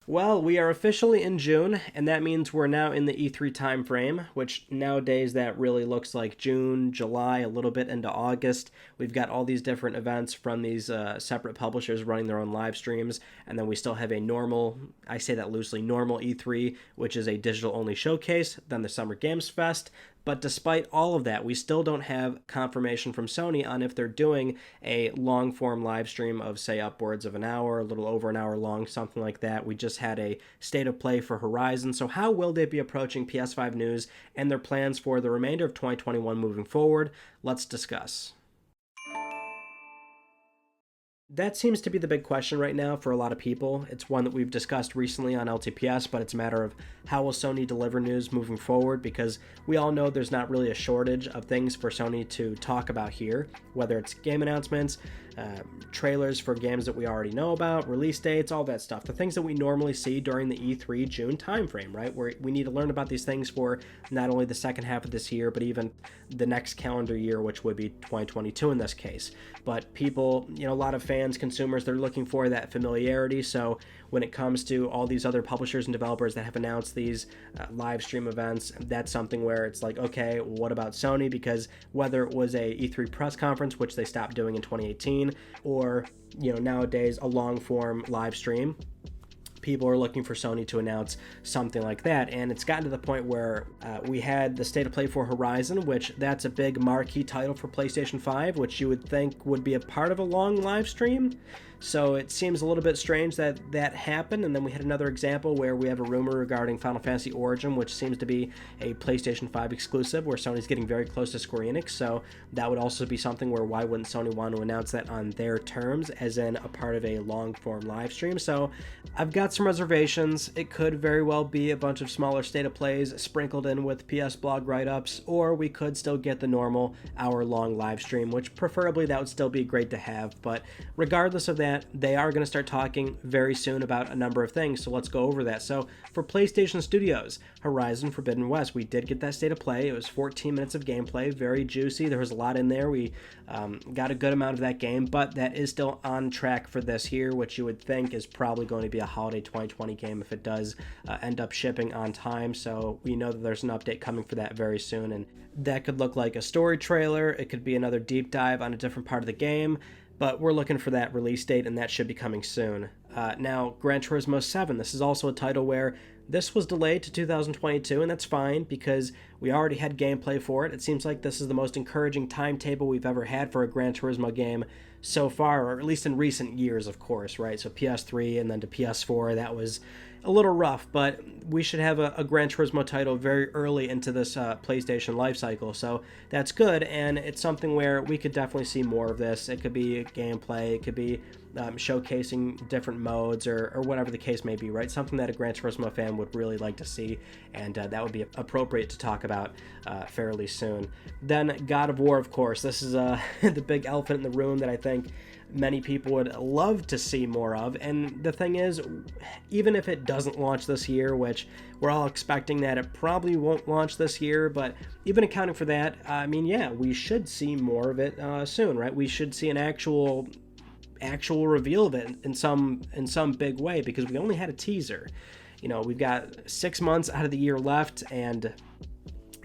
Well, we are officially in June, and that means we're now in the E3 timeframe, which nowadays that really looks like June, July, a little bit into August. We've got all these different events from these separate publishers running their own live streams, and then we still have a normal, I say that loosely, normal E3, which is a digital-only showcase, then the Summer Games Fest. But despite all of that, we still don't have confirmation from Sony on if they're doing a long form live stream of, say, upwards of an hour, a little over an hour long, something like that. We just had a state of play for Horizon. So, how will they be approaching PS5 news and their plans for the remainder of 2021 moving forward? Let's discuss. That seems to be the big question right now for a lot of people. It's one that we've discussed recently on LTPS, but it's a matter of how will Sony deliver news moving forward, because we all know there's not really a shortage of things for Sony to talk about here, whether it's game announcements, trailers for games that we already know about, release dates, all that stuff. The things that we normally see during the E3 June timeframe, right? Where we need to learn about these things for not only the second half of this year, but even the next calendar year, which would be 2022 in this case. But people, a lot of fans, consumers, they're looking for that familiarity. So when it comes to all these other publishers and developers that have announced these live stream events, that's something where it's like, okay, what about Sony? Because whether it was a E3 press conference, which they stopped doing in 2018, or nowadays a long form live stream, people are looking for Sony to announce something like that. And it's gotten to the point where we had the State of Play for Horizon, which that's a big marquee title for PlayStation 5, which you would think would be a part of a long live stream. So it seems a little bit strange that that happened. And then we had another example where we have a rumor regarding Final Fantasy Origin, which seems to be a PlayStation 5 exclusive, where Sony's getting very close to Square Enix. So that would also be something where why wouldn't Sony want to announce that on their terms, as in a part of a long form live stream? So I've got some reservations. It could very well be a bunch of smaller state of plays sprinkled in with PS blog write-ups, or we could still get the normal hour-long live stream, which preferably that would still be great to have. But regardless of that, they are going to start talking very soon about a number of things, so let's go over that. So for PlayStation Studios, Horizon Forbidden West, we did get that state of play. It was 14 minutes of gameplay, very juicy. There was a lot in there. We got a good amount of that game, but that is still on track for this year, which you would think is probably going to be a holiday 2020 game if it does end up shipping on time. So we know that there's an update coming for that very soon, and that could look like a story trailer. It could be another deep dive on a different part of the game, but we're looking for that release date, and that should be coming soon. Now, Gran Turismo 7, this is also a title where this was delayed to 2022, and that's fine because we already had gameplay for it. It seems like this is the most encouraging timetable we've ever had for a Gran Turismo game so far, or at least in recent years, of course, right? So PS3 and then to PS4, that was a little rough, but we should have a Gran Turismo title very early into this PlayStation life cycle, so that's good, and it's something where we could definitely see more of this. It could be gameplay, it could be showcasing different modes, or whatever the case may be, right? Something that a Gran Turismo fan would really like to see, and that would be appropriate to talk about fairly soon. Then God of War, of course. This is the big elephant in the room that I think many people would love to see more of. And the thing is, even if it doesn't launch this year, which we're all expecting that it probably won't launch this year, but even accounting for that, I mean, yeah, we should see more of it soon, right? We should see an actual reveal of it in some big way, because we only had a teaser. We've got 6 months out of the year left, and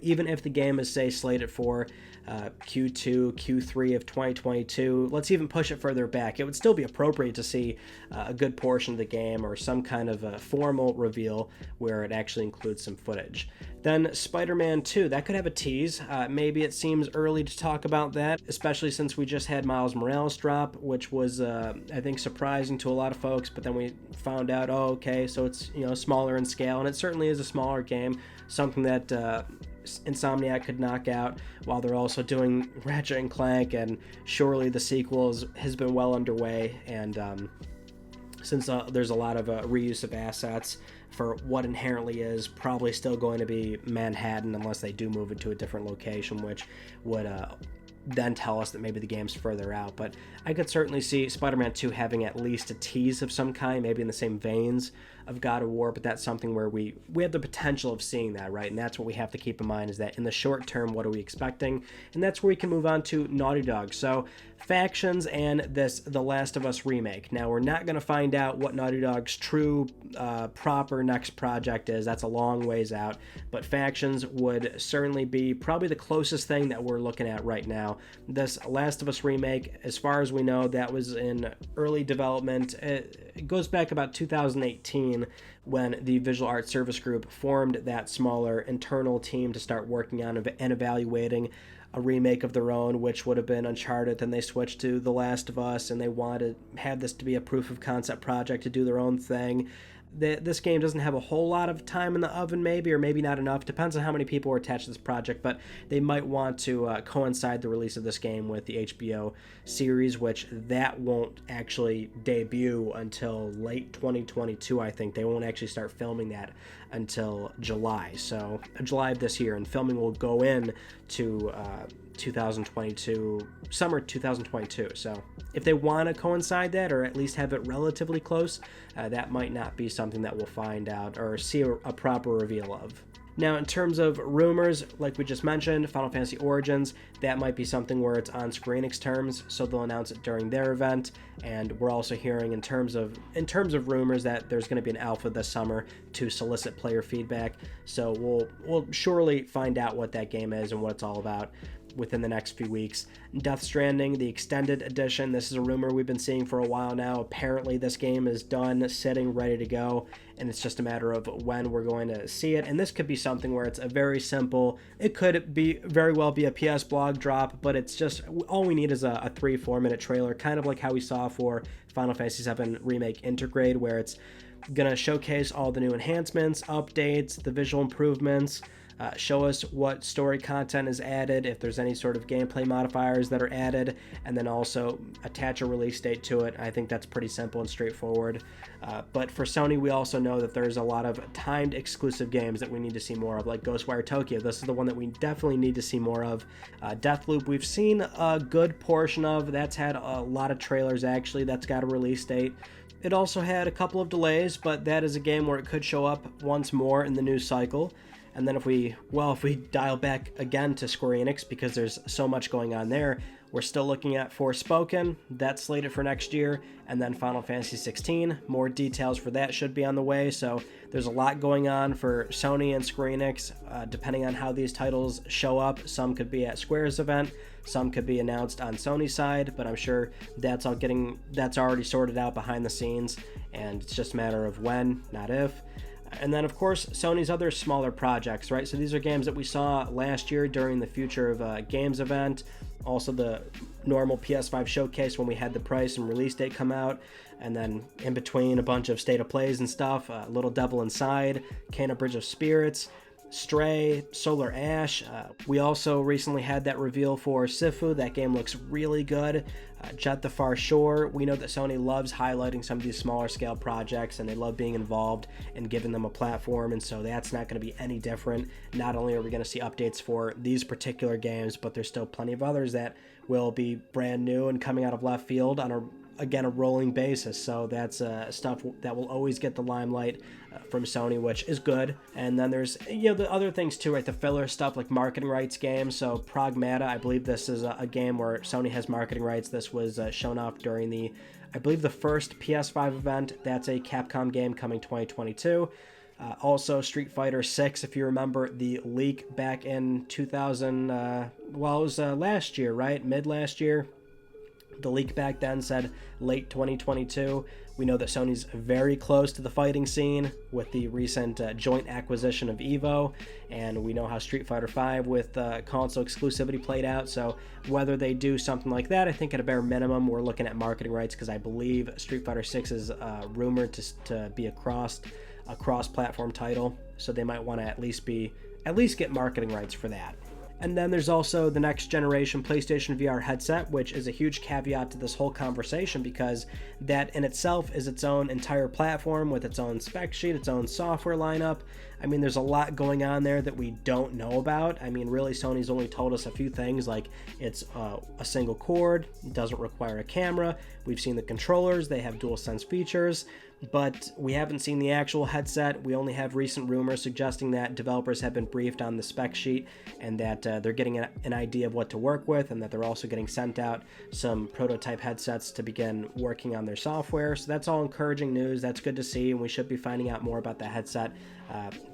even if the game is, say, slated for Q2, Q3 of 2022, let's even push it further back, it would still be appropriate to see a good portion of the game, or some kind of a formal reveal where it actually includes some footage. Then Spider-Man 2, that could have a tease. Maybe it seems early to talk about that, especially since we just had Miles Morales drop, which was, I think, surprising to a lot of folks, but then we found out, oh, okay, so it's, smaller in scale, and it certainly is a smaller game, something that Insomniac could knock out while they're also doing Ratchet and Clank, and surely the sequels has been well underway, and since there's a lot of reuse of assets for what inherently is probably still going to be Manhattan, unless they do move it to a different location, which would then tell us that maybe the game's further out. But I could certainly see Spider-Man 2 having at least a tease of some kind, maybe in the same veins of God of War, but that's something where we have the potential of seeing that, right? And that's what we have to keep in mind, is that in the short term, what are we expecting? And that's where we can move on to Naughty Dog. So Factions and The Last of Us remake. Now, we're not going to find out what Naughty Dog's true proper next project is. That's a long ways out, but Factions would certainly be probably the closest thing that we're looking at right now. This Last of Us remake, as far as we know, that was in early development. It goes back about 2018 when the Visual Arts Service Group formed that smaller internal team to start working on and evaluating a remake of their own, which would have been Uncharted. Then they switched to The Last of Us, and they had this to be a proof of concept project to do their own thing. This game doesn't have a whole lot of time in the oven, maybe, or maybe not enough. Depends on how many people are attached to this project, but they might want to coincide the release of this game with the HBO series, which that won't actually debut until late 2022, I think. They won't actually start filming that until July, so July of this year, and filming will go in to 2022, summer 2022. So if they want to coincide that, or at least have it relatively close, that might not be something that we'll find out or see a proper reveal of. Now, in terms of rumors, like we just mentioned, Final Fantasy Origins, that might be something where it's on Square Enix terms, so they'll announce it during their event. And we're also hearing in terms of rumors that there's going to be an alpha this summer to solicit player feedback. So we'll surely find out what that game is and what it's all about within the next few weeks. Death Stranding, the extended edition, this is a rumor we've been seeing for a while now. Apparently this game is done, sitting, ready to go, and it's just a matter of when we're going to see it. And this could be something where it's a very simple, it could be very well be a PS blog drop, but it's just, all we need is a 3-4 minute trailer, kind of like how we saw for Final Fantasy VII Remake Intergrade, where it's gonna showcase all the new enhancements, updates, the visual improvements, show us what story content is added, if there's any sort of gameplay modifiers that are added, and then also attach a release date to it. I think that's pretty simple and straightforward. But for Sony, we also know that there's a lot of timed exclusive games that we need to see more of, like Ghostwire Tokyo. This is the one that we definitely need to see more of. Deathloop, we've seen a good portion of. That's had a lot of trailers, actually. That's got a release date. It also had a couple of delays, but that is a game where it could show up once more in the news cycle. And then if we dial back again to Square Enix, because there's so much going on there, we're still looking at Forspoken, that's slated for next year, and then Final Fantasy 16. More details for that should be on the way, so there's a lot going on for Sony and Square Enix, depending on how these titles show up. Some could be at Square's event, some could be announced on Sony's side, but I'm sure that's already sorted out behind the scenes, and it's just a matter of when, not if. And then, of course, Sony's other smaller projects, right? So these are games that we saw last year during the Future of Games event. Also the normal PS5 showcase when we had the price and release date come out. And then in between, a bunch of state of plays and stuff. Little Devil Inside, Kena Bridge of Spirits, Stray, Solar Ash. We also recently had that reveal for Sifu. That game looks really good. Jet the Far Shore. We know that Sony loves highlighting some of these smaller scale projects, and they love being involved and giving them a platform, and so that's not going to be any different. Not only are we going to see updates for these particular games, but there's still plenty of others that will be brand new and coming out of left field on a rolling basis. So that's stuff that will always get the limelight from Sony, which is good. And then there's the other things too, right? The filler stuff like marketing rights games. So Pragmata, I believe this is a game where Sony has marketing rights. This was shown off during the first PS5 event. That's a Capcom game coming 2022. Also Street Fighter 6, if you remember the leak back in 2000, it was last year, right? Mid last year. The leak back then said late 2022. We know that Sony's very close to the fighting scene with the recent joint acquisition of Evo, and we know how Street Fighter V with console exclusivity played out. So whether they do something like that, I think at a bare minimum we're looking at marketing rights, because I believe Street Fighter 6 is rumored to be a cross-platform title, so they might want to at least get marketing rights for that. And then there's also the next generation PlayStation VR headset, which is a huge caveat to this whole conversation because that in itself is its own entire platform with its own spec sheet, its own software lineup. I mean, there's a lot going on there that we don't know about. I mean, really, Sony's only told us a few things, like it's a single cord, doesn't require a camera. We've seen the controllers, they have DualSense features, but we haven't seen the actual headset. We only have recent rumors suggesting that developers have been briefed on the spec sheet and that they're getting an idea of what to work with, and that they're also getting sent out some prototype headsets to begin working on their software. So that's all encouraging news. That's good to see, and we should be finding out more about the headset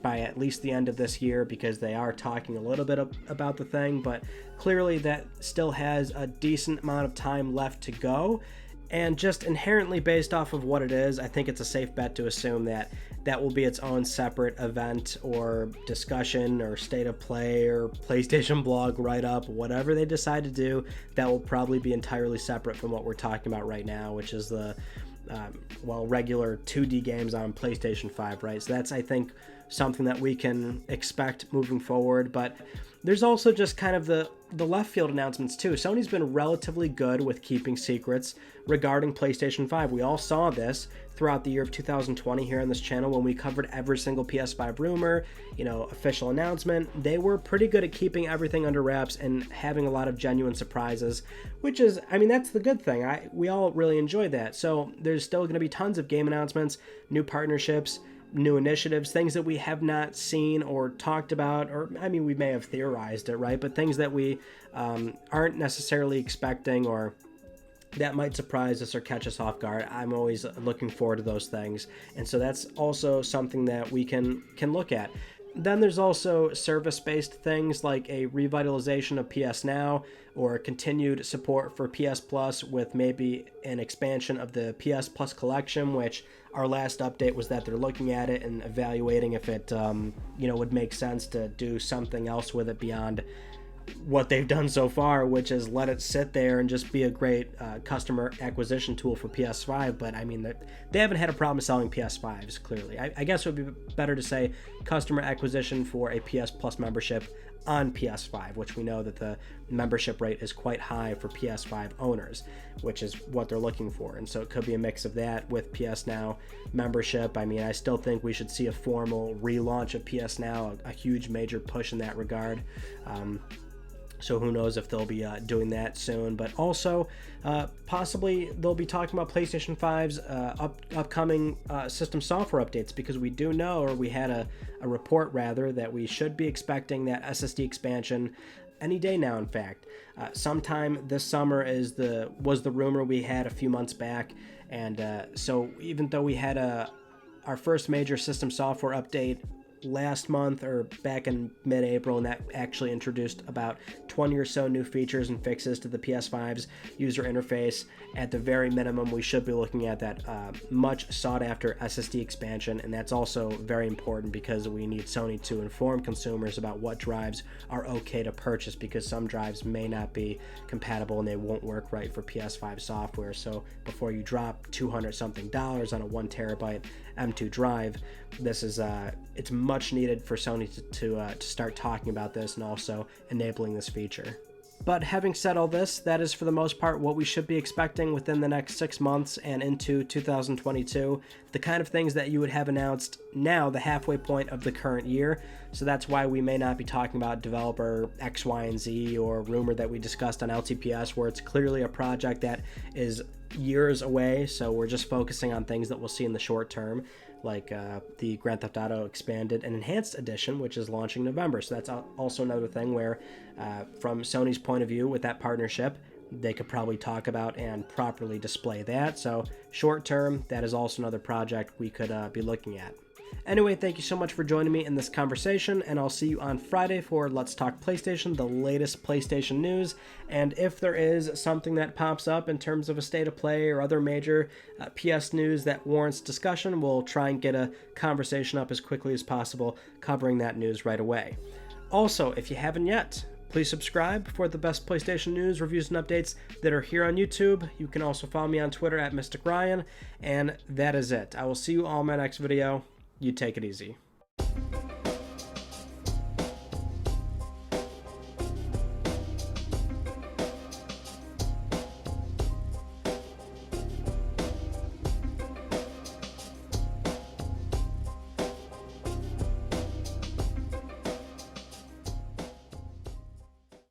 by at least the end of this year, because they are talking a little bit about the thing, but clearly that still has a decent amount of time left to go. And just inherently based off of what it is, I think it's a safe bet to assume that that will be its own separate event or discussion or state of play or PlayStation blog write-up, whatever they decide to do. That will probably be entirely separate from what we're talking about right now, which is the regular 2D games on PlayStation 5, right? So that's, I think, something that we can expect moving forward. But there's also just kind of the left field announcements too. Sony's been relatively good with keeping secrets regarding PlayStation 5. We all saw this throughout the year of 2020 here on this channel when we covered every single PS5 rumor, official announcement. They were pretty good at keeping everything under wraps and having a lot of genuine surprises, which is, I mean, that's the good thing. We all really enjoy that. So there's still going to be tons of game announcements, new partnerships, new initiatives, things that we have not seen or talked about, or I mean, we may have theorized it, right? But things that we aren't necessarily expecting or that might surprise us or catch us off guard. I'm always looking forward to those things. And so that's also something that we can look at. Then there's also service-based things like a revitalization of PS Now or continued support for PS Plus with maybe an expansion of the PS Plus collection, which our last update was that they're looking at it and evaluating if it would make sense to do something else with it beyond what they've done so far, which is let it sit there and just be a great customer acquisition tool for PS5. But I mean, they haven't had a problem selling PS5s, clearly. I guess it would be better to say customer acquisition for a PS Plus membership on PS5, which we know that the membership rate is quite high for PS5 owners, which is what they're looking for. And so it could be a mix of that with PS Now membership. I mean, I still think we should see a formal relaunch of PS Now, a huge major push in that regard. So who knows if they'll be doing that soon. But also, possibly they'll be talking about PlayStation 5's upcoming system software updates, because we do know, or we had a report rather, that we should be expecting that SSD expansion any day now, in fact. Sometime this summer was the rumor we had a few months back. And so even though we had our first major system software update last month or back in mid-April, and that actually introduced about 20 or so new features and fixes to the PS5's user interface. At the very minimum, we should be looking at that much sought-after SSD expansion, and that's also very important because we need Sony to inform consumers about what drives are okay to purchase, because some drives may not be compatible and they won't work right for PS5 software. So before you drop $200-something on a 1 terabyte M2 drive, this is it's much needed for Sony to start talking about this and also enabling this feature. But having said all this, that is for the most part what we should be expecting within the next 6 months and into 2022. The kind of things that you would have announced now, the halfway point of the current year. So that's why we may not be talking about developer X, Y, and Z, or rumor that we discussed on LTPS, where it's clearly a project that is years away. So we're just focusing on things that we'll see in the short term, like the Grand Theft Auto Expanded and Enhanced Edition, which is launching November. So that's also another thing where, from Sony's point of view with that partnership, they could probably talk about and properly display that. So short term, that is also another project we could be looking at. Anyway, thank you so much for joining me in this conversation, and I'll see you on Friday for Let's Talk PlayStation, the latest PlayStation news. And if there is something that pops up in terms of a state of play or other major PS news that warrants discussion, we'll try and get a conversation up as quickly as possible, covering that news right away. Also, if you haven't yet, please subscribe for the best PlayStation news, reviews, and updates that are here on YouTube. You can also follow me on Twitter at Mystic Ryan, and that is it. I will see you all in my next video. You take it easy.